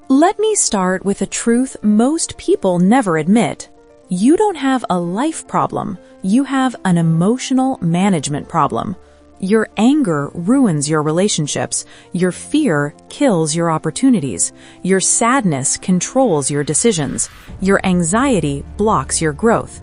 Let me start with a truth most people never admit. You don't have a life problem, you have an emotional management problem. Your anger ruins your relationships, your fear kills your opportunities, your sadness controls your decisions, your anxiety blocks your growth.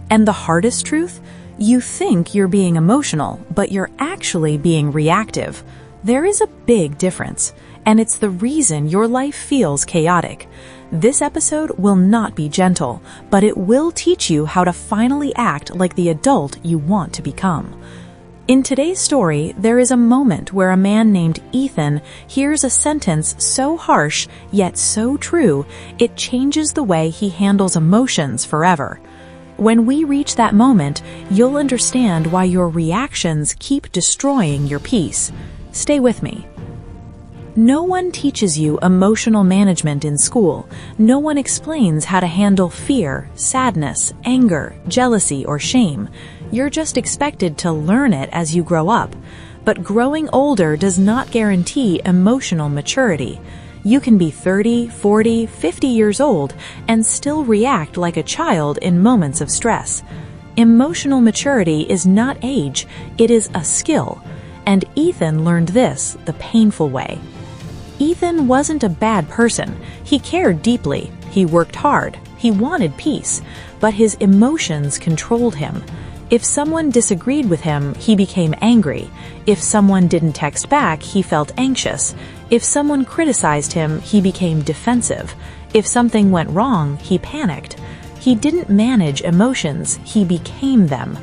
And the hardest truth? You think you're being emotional, but you're actually being reactive. There is a big difference, and it's the reason your life feels chaotic. This episode will not be gentle, but it will teach you how to finally act like the adult you want to become. In today's story, there is a moment where a man named Ethan hears a sentence so harsh yet so true, it changes the way he handles emotions forever. When we reach that moment, you'll understand why your reactions keep destroying your peace. Stay with me. No one teaches you emotional management in school. No one explains how to handle fear, sadness, anger, jealousy, or shame. You're just expected to learn it as you grow up. But growing older does not guarantee emotional maturity. You can be 30, 40, 50 years old and still react like a child in moments of stress. Emotional maturity is not age, it is a skill. And Ethan learned this the painful way. Ethan wasn't a bad person. He cared deeply. He worked hard. He wanted peace. But his emotions controlled him. If someone disagreed with him, he became angry. If someone didn't text back, he felt anxious. If someone criticized him, he became defensive. If something went wrong, he panicked. He didn't manage emotions, he became them.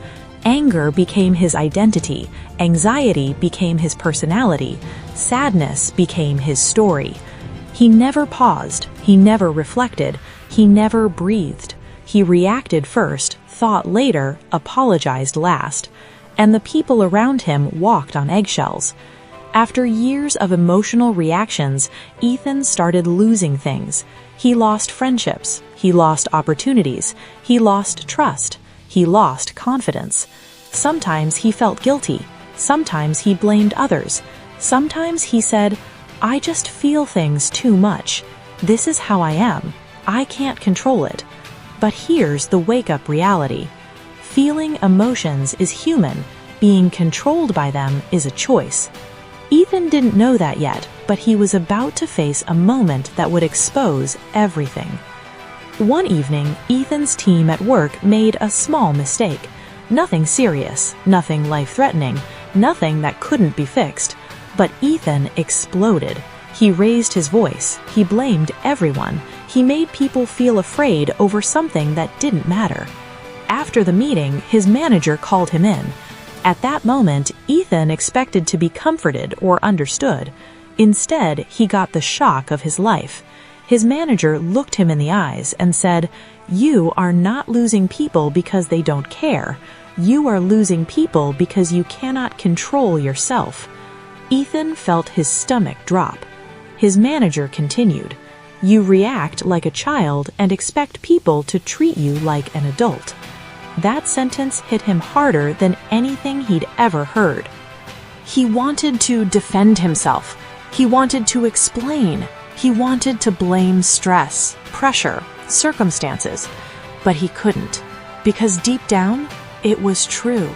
Anger became his identity. Anxiety became his personality. Sadness became his story. He never paused. He never reflected. He never breathed. He reacted first, thought later, apologized last. And the people around him walked on eggshells. After years of emotional reactions, Ethan started losing things. He lost friendships. He lost opportunities. He lost trust. He lost confidence. Sometimes he felt guilty. Sometimes he blamed others. Sometimes he said, "I just feel things too much. This is how I am. I can't control it." But here's the wake-up reality. Feeling emotions is human. Being controlled by them is a choice. Ethan didn't know that yet, but he was about to face a moment that would expose everything. One evening, Ethan's team at work made a small mistake. Nothing serious, nothing life-threatening, nothing that couldn't be fixed. But Ethan exploded. He raised his voice. He blamed everyone. He made people feel afraid over something that didn't matter. After the meeting, his manager called him in. At that moment, Ethan expected to be comforted or understood. Instead, he got the shock of his life. His manager looked him in the eyes and said, "You are not losing people because they don't care. You are losing people because you cannot control yourself." Ethan felt his stomach drop. His manager continued, "You react like a child and expect people to treat you like an adult." That sentence hit him harder than anything he'd ever heard. He wanted to defend himself. He wanted to explain. He wanted to blame stress, pressure, circumstances. But he couldn't, because deep down, it was true.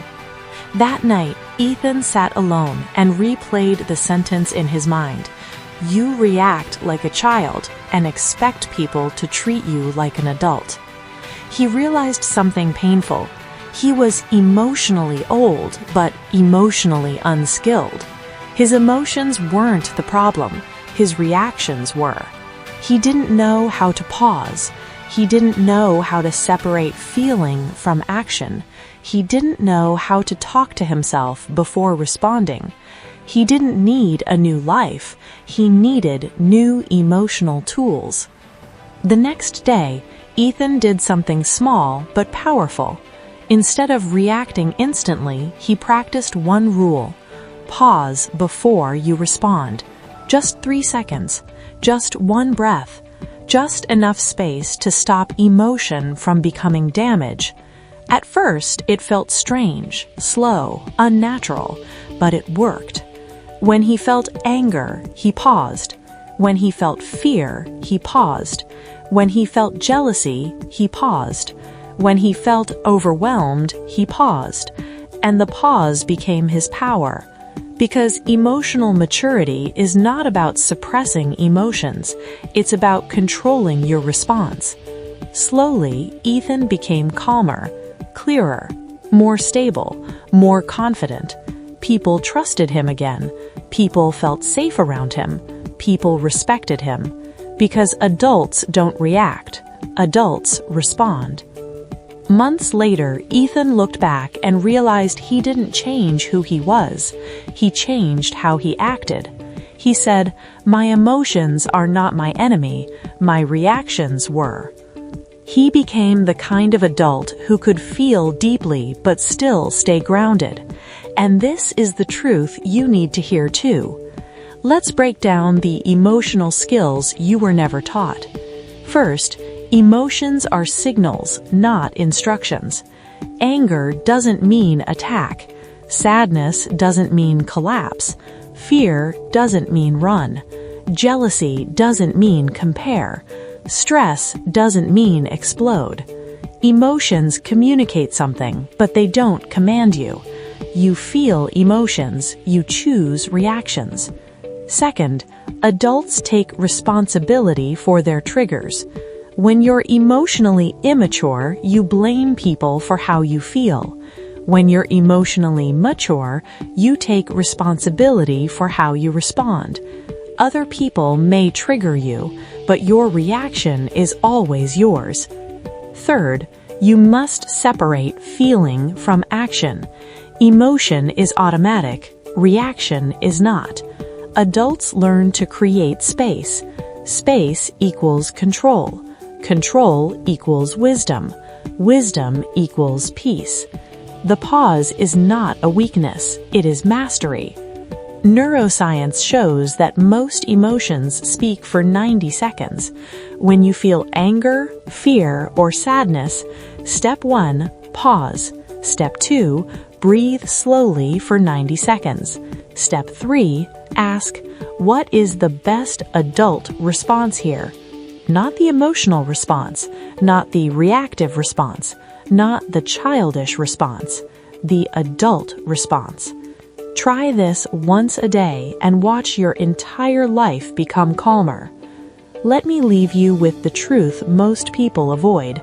That night, Ethan sat alone and replayed the sentence in his mind. You react like a child and expect people to treat you like an adult. He realized something painful. He was emotionally old, but emotionally unskilled. His emotions weren't the problem. His reactions were. He didn't know how to pause. He didn't know how to separate feeling from action. He didn't know how to talk to himself before responding. He didn't need a new life. He needed new emotional tools. The next day, Ethan did something small but powerful. Instead of reacting instantly, he practiced one rule. Pause before you respond. Just 3 seconds. Just one breath. Just enough space to stop emotion from becoming damage. At first, it felt strange, slow, unnatural, but it worked. When he felt anger, he paused. When he felt fear, he paused. When he felt jealousy, he paused. When he felt overwhelmed, he paused. And the pause became his power. Because emotional maturity is not about suppressing emotions, it's about controlling your response. Slowly, Ethan became calmer, clearer, more stable, more confident. People trusted him again. People felt safe around him. People respected him. Because adults don't react. Adults respond. Months later, Ethan looked back and realized he didn't change who he was. He changed how he acted. He said, "My emotions are not my enemy. My reactions were." He became the kind of adult who could feel deeply but still stay grounded. And this is the truth you need to hear too. Let's break down the emotional skills you were never taught. First, emotions are signals, not instructions. Anger doesn't mean attack. Sadness doesn't mean collapse. Fear doesn't mean run. Jealousy doesn't mean compare. Stress doesn't mean explode. Emotions communicate something, but they don't command you. You feel emotions, you choose reactions. Second, adults take responsibility for their triggers. When you're emotionally immature, you blame people for how you feel. When you're emotionally mature, you take responsibility for how you respond. Other people may trigger you, but your reaction is always yours. Third, you must separate feeling from action. Emotion is automatic, reaction is not. Adults learn to create space. Space equals control. Control equals wisdom. Wisdom equals peace. The pause is not a weakness, it is mastery. Neuroscience shows that most emotions speak for 90 seconds. When you feel anger, fear, or sadness, step 1, pause. Step 2, breathe slowly for 90 seconds. Step 3, ask, what is the best adult response here? Not the emotional response, not the reactive response, not the childish response, the adult response. Try this once a day and watch your entire life become calmer. Let me leave you with the truth most people avoid.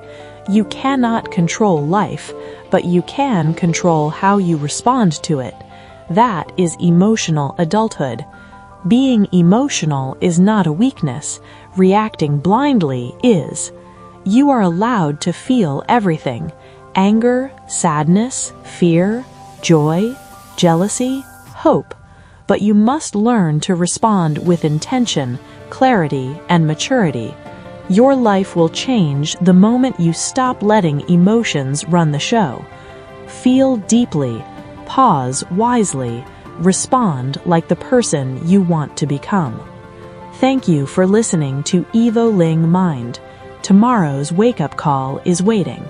You cannot control life, but you can control how you respond to it. That is emotional adulthood. Being emotional is not a weakness. Reacting blindly is. You are allowed to feel everything: anger, sadness, fear, joy, jealousy, hope. But you must learn to respond with intention, clarity, and maturity. Your life will change the moment you stop letting emotions run the show. Feel deeply, pause wisely, respond like the person you want to become. Thank you for listening to EvoLing Mind. Tomorrow's wake-up call is waiting.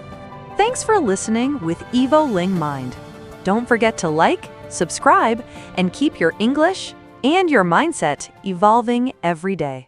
Thanks for listening with EvoLing Mind. Don't forget to like, subscribe, and keep your English and your mindset evolving every day.